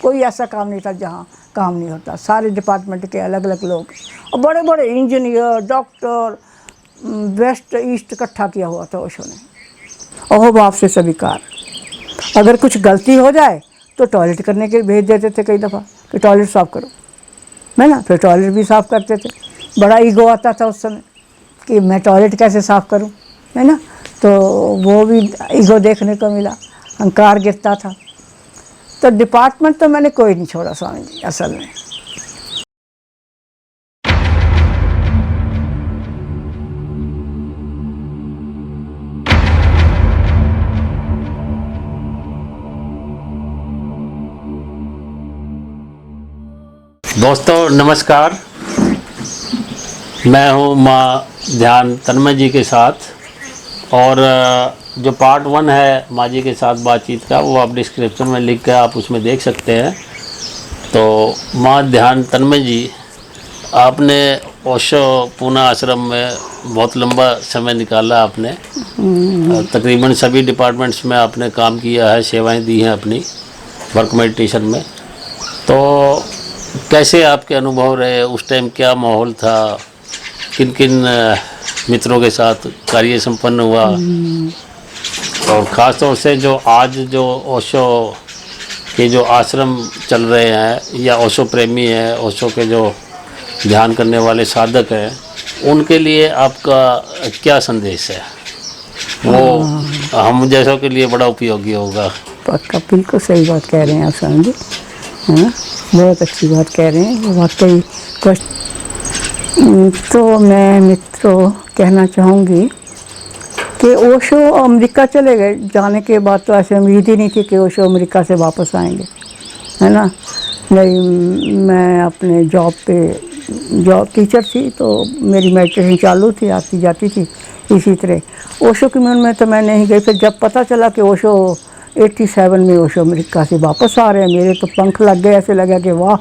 कोई ऐसा काम नहीं था जहाँ काम नहीं होता। सारे डिपार्टमेंट के अलग अलग लोग और बड़े बड़े इंजीनियर, डॉक्टर, वेस्ट ईस्ट इकट्ठा किया हुआ था ओशो ने। ओहो बाप से स्वीकार। अगर कुछ गलती हो जाए तो टॉयलेट करने के लिए भेज देते थे कई दफ़ा कि टॉयलेट साफ़ करो, है ना। फिर टॉयलेट भी साफ़ करते थे। बड़ा ईगो आता था उस समय कि मैं टॉयलेट कैसे साफ़ करूं, है ना। तो वो भी ईगो देखने को मिला, अहंकार गिरता था। तो डिपार्टमेंट तो मैंने कोई नहीं छोड़ा स्वामी जी असल में। दोस्तों नमस्कार, मैं हूँ माँ ध्यान तन्मय जी के साथ। और जो पार्ट 1 है माँ जी के साथ बातचीत का, वो आप डिस्क्रिप्शन में लिख के आप उसमें देख सकते हैं। तो माँ ध्यान तन्मय जी, आपने ओशो पूना आश्रम में बहुत लंबा समय निकाला आपने। तकरीबन सभी डिपार्टमेंट्स में आपने काम किया है, सेवाएं दी हैं अपनी वर्क मेडिटेशन में। तो कैसे आपके अनुभव रहे उस टाइम, क्या माहौल था, किन किन मित्रों के साथ कार्य संपन्न हुआ, और ख़ास तौर से जो आज जो ओशो के जो आश्रम चल रहे हैं या ओशो प्रेमी हैं, ओशो के जो ध्यान करने वाले साधक हैं, उनके लिए आपका क्या संदेश है? वो हम जैसों के लिए बड़ा उपयोगी होगा। पक्का, बिल्कुल सही बात कह रहे हैं आप स्वामी जी, है ना। बहुत अच्छी बात कह रहे हैं वाकई। तो मैं मित्रों कहना चाहूँगी कि ओशो अमेरिका चले गए। जाने के बाद तो ऐसे उम्मीद ही नहीं थी कि ओशो अमेरिका से वापस आएंगे, है ना। नहीं, मैं अपने जॉब टीचर थी तो मेरी मेडिटेशन चालू थी, आती जाती थी इसी तरह। ओशो की मन में तो मैं नहीं गई। फिर जब पता चला कि ओशो 87 में ओशो अमेरिका से वापस आ रहे हैं, मेरे तो पंख लग गए। ऐसे लगा कि वाह,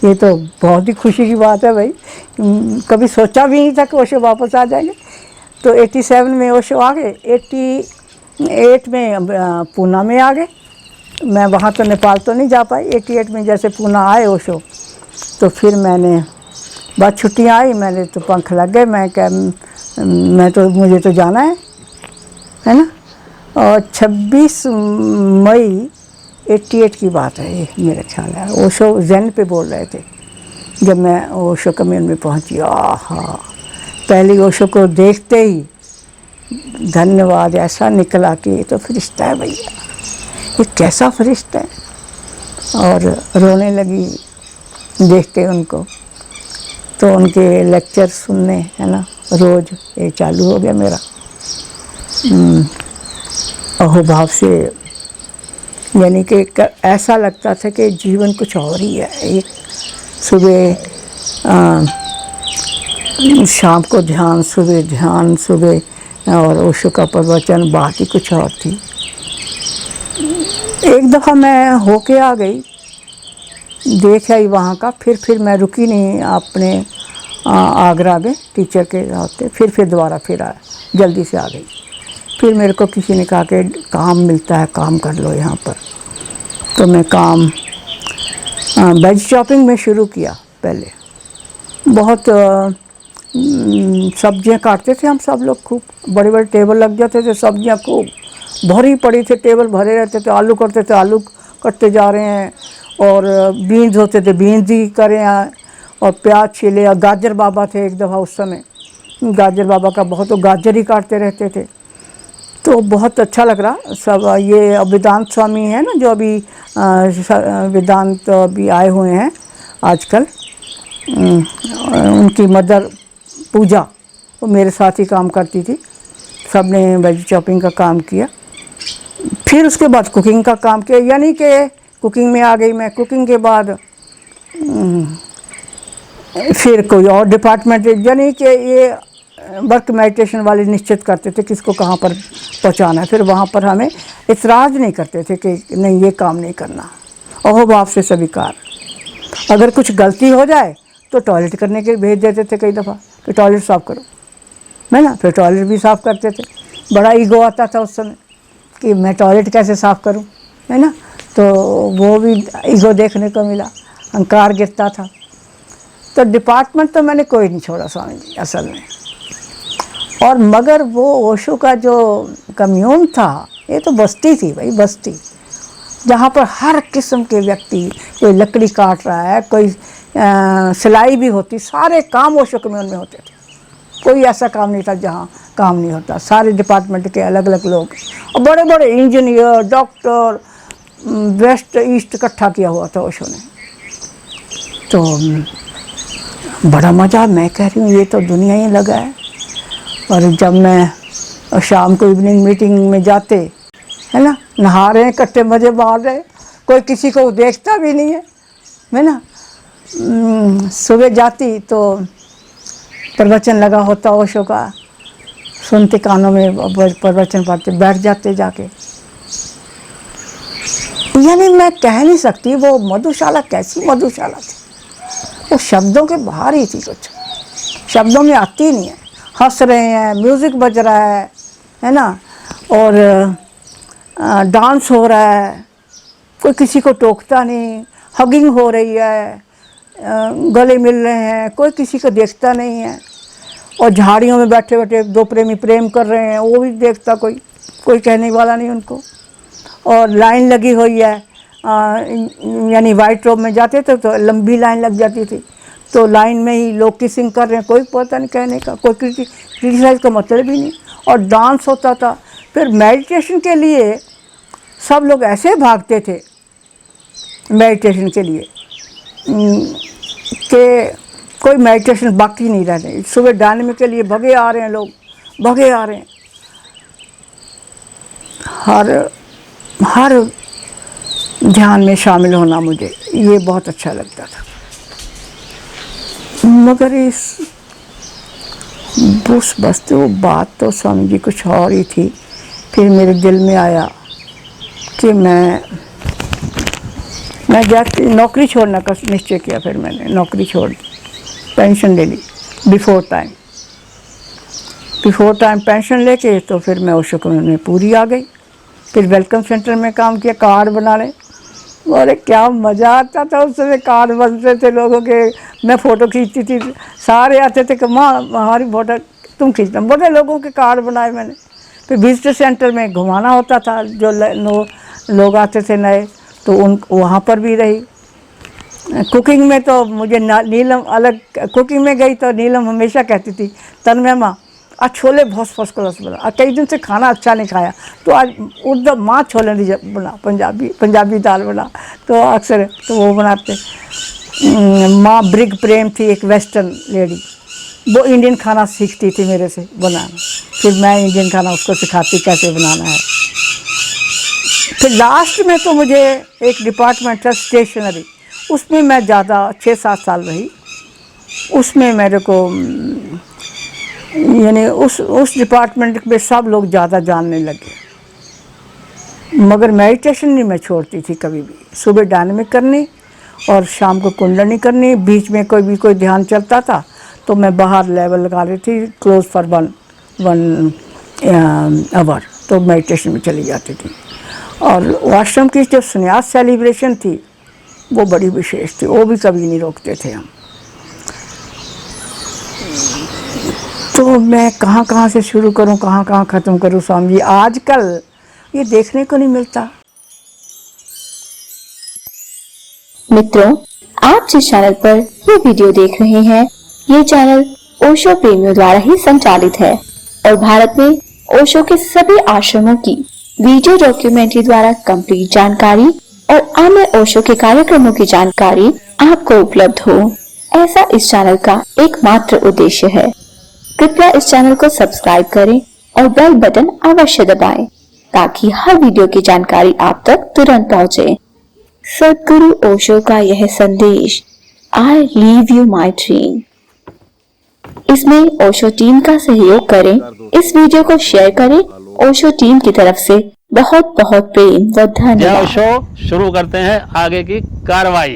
ये तो बहुत ही खुशी की बात है भाई। कभी सोचा भी नहीं था कि ओशो वापस आ जाएंगे। तो 87 में ओशो आ गए, 88 में पूना में आ गए। मैं वहाँ तो नेपाल तो नहीं जा पाई। 88 में जैसे पूना आए ओशो, तो फिर मैंने बस छुट्टियाँ आई, मैंने तो पंख लग गए। मुझे तो जाना है ना। और 26 मई 88 की बात है ये, मेरा ख्याल है। ओशो जैन पे बोल रहे थे जब मैं ओशो कम्यून में पहुंची। आहा, पहले ओशो को देखते ही धन्यवाद ऐसा निकला कि ये तो फरिश्ता है भैया, ये कैसा फरिश्ता है। और रोने लगी देख के उनको। तो उनके लेक्चर सुनने, है ना, रोज़ ये चालू हो गया मेरा अहोभाव से। यानी कि ऐसा लगता था कि जीवन कुछ और ही है। एक सुबह शाम को ध्यान, सुबह ध्यान, सुबह और ओशो का प्रवचन, बात ही कुछ और थी। एक दफ़ा मैं होके आ गई, देख आई वहाँ का। फिर मैं रुकी नहीं अपने आगरा में टीचर के होते। फिर दोबारा फिर आया, जल्दी से आ गई। फिर मेरे को किसी ने कहा कि काम मिलता है, काम कर लो यहाँ पर। तो मैं काम वेज चॉपिंग में शुरू किया। पहले बहुत सब्जियां काटते थे हम सब लोग, खूब बड़े बड़े टेबल लग जाते थे, सब्जियां खूब भरी पड़ी थे, टेबल भरे रहते थे। आलू करते थे, आलू कटते जा रहे हैं। और बीन्स होते थे, बीन्स ही करे हैं। और प्याज छीले। और गाजर बाबा थे एक दफ़ा उस समय, गाजर बाबा का बहुत, तो गाजर ही काटते रहते थे। तो बहुत अच्छा लग रहा सब। ये वेदांत स्वामी है ना, जो अभी वेदांत अभी आए हुए हैं आजकल, उनकी मदर पूजा, वो मेरे साथ ही काम करती थी। सब ने वेज चॉपिंग का काम किया। फिर उसके बाद कुकिंग का काम किया, यानी कि कुकिंग में आ गई मैं। कुकिंग के बाद फिर कोई और डिपार्टमेंट, यानी कि ये वर्क मेडिटेशन वाले निश्चित करते थे किसको कहाँ पर पहुँचाना है। फिर वहाँ पर हमें इतराज़ नहीं करते थे कि नहीं ये काम नहीं करना। अहोभाव से स्वीकार। अगर कुछ गलती हो जाए तो टॉयलेट करने के लिए भेज देते थे कई दफ़ा कि टॉयलेट साफ़ करो, है ना। फिर टॉयलेट भी साफ़ करते थे। बड़ा ईगो आता था उस समय कि मैं टॉयलेट कैसे साफ़ करूं, है ना। तो वो भी ईगो देखने को मिला, अहंकार गिरता था। तो डिपार्टमेंट तो मैंने कोई नहीं छोड़ा स्वामी जी असल में। और मगर वो ओशो का जो कम्यून था, ये तो बस्ती थी भाई, बस्ती, जहाँ पर हर किस्म के व्यक्ति, कोई लकड़ी काट रहा है, कोई सिलाई भी होती, सारे काम ओशो कम्यून में होते थे। कोई ऐसा काम नहीं था जहाँ काम नहीं होता। सारे डिपार्टमेंट के अलग अलग लोग और बड़े बड़े इंजीनियर, डॉक्टर, वेस्ट ईस्ट इकट्ठा किया हुआ था ओशो ने। तो बड़ा मज़ा, मैं कह रही हूँ ये तो दुनिया ही लगा है। और जब मैं शाम को इवनिंग मीटिंग में जाते, है ना, नहा रहे हैं, इकट्ठे मज़े मार रहे, कोई किसी को देखता भी नहीं है ना। सुबह जाती तो प्रवचन लगा होता ओशो का, सुनते कानों में प्रवचन पढ़ते, बैठ जाते जाके। यानी मैं कह नहीं सकती वो मधुशाला कैसी मधुशाला थी, वो शब्दों के बाहर ही थी, कुछ शब्दों में आती नहीं है। हंस रहे हैं, म्यूज़िक बज रहा है ना, और डांस हो रहा है, कोई किसी को टोकता नहीं, हगिंग हो रही है, गले मिल रहे हैं, कोई किसी को देखता नहीं है। और झाड़ियों में बैठे बैठे दो प्रेमी प्रेम कर रहे हैं, वो भी देखता कोई कहने वाला नहीं उनको। और लाइन लगी हुई है, यानी वाइट रोब में जाते थे तो लंबी लाइन लग जाती थी, तो लाइन में ही लोग किसिंग कर रहे हैं, कोई पता नहीं कहने का, कोई क्रिटिसाइज का मतलब ही नहीं। और डांस होता था। फिर मेडिटेशन के लिए सब लोग ऐसे भागते थे मेडिटेशन के लिए कि कोई मेडिटेशन बाकी नहीं रह रहे। सुबह डायनामिक के लिए भगे आ रहे हैं लोग, भगे आ रहे हैं। हर ध्यान में शामिल होना मुझे ये बहुत अच्छा लगता था। मगर उस बस्ती वो बात तो स्वामी जी कुछ और ही थी। फिर मेरे दिल में आया कि मैं जाती नौकरी छोड़ने का निश्चय किया। फिर मैंने नौकरी छोड़ दी, पेंशन ले ली बिफोर टाइम पेंशन लेके। तो फिर मैं ओशो कम्यून में पूरी आ गई। फिर वेलकम सेंटर में काम किया, कार्ड बनाने। अरे क्या मज़ा आता था उस समय, कार्ड बनते थे लोगों के, मैं फ़ोटो खींचती थी, सारे आते थे कि माँ हमारी फ़ोटो तुम खींचना। बड़े लोगों के कार्ड बनाए मैंने। फिर विजिटर सेंटर में घुमाना होता था, जो लोग आते थे नए, तो वहाँ पर भी रही। कुकिंग में तो मुझे नीलम अलग, कुकिंग में गई तो नीलम हमेशा कहती थी, तन्मय माँ आज छोले बहुत फर्स्ट क्लास बना, कई दिन से खाना अच्छा नहीं खाया, तो आज उर्दू माँ छोले नहीं बना, पंजाबी दाल बना। तो अक्सर तो वो बनाते। माँ ब्रिग प्रेम थी एक वेस्टर्न लेडी, वो इंडियन खाना सीखती थी मेरे से बनाना। फिर मैं इंडियन खाना उसको सिखाती कैसे बनाना है। फिर लास्ट में तो मुझे एक डिपार्टमेंट था स्टेशनरी, उसमें मैं ज़्यादा 6-7 साल रही। उसमें मेरे को यानी उस डिपार्टमेंट में सब लोग ज़्यादा जानने लगे। मगर मेडिटेशन नहीं मैं छोड़ती थी कभी भी। सुबह डायनामिक करनी और शाम को कुंडली करनी। बीच में कोई ध्यान चलता था तो मैं बाहर लेवल लगा रही थी, क्लोज फॉर वन आवर, तो मेडिटेशन में चली जाती थी। और आश्रम की जो संन्यास सेलिब्रेशन थी वो बड़ी विशेष थी, वो भी कभी नहीं रोकते थे हम। तो मैं कहाँ से शुरू करूँ, कहाँ ख़त्म करूँ स्वामी जी, आजकल ये देखने को नहीं मिलता। मित्रों, आप जिस चैनल पर ये वीडियो देख रहे हैं, ये चैनल ओशो प्रेमियों द्वारा ही संचालित है और भारत में ओशो के सभी आश्रमों की वीडियो डॉक्यूमेंट्री द्वारा कंप्लीट जानकारी और अन्य ओशो के कार्यक्रमों की जानकारी आपको उपलब्ध हो, ऐसा इस चैनल का एकमात्र उद्देश्य है। कृपया इस चैनल को सब्सक्राइब करें और बेल बटन अवश्य दबाएं ताकि हर वीडियो की जानकारी आप तक तुरंत पहुंचे। सद्गुरु ओशो का यह संदेश, I leave you my dream, इसमें ओशो टीम का सहयोग करें, इस वीडियो को शेयर करें। ओशो टीम की तरफ से बहुत बहुत प्रेम व धन्यवाद। ओशो शुरू करते हैं आगे की कार्रवाई।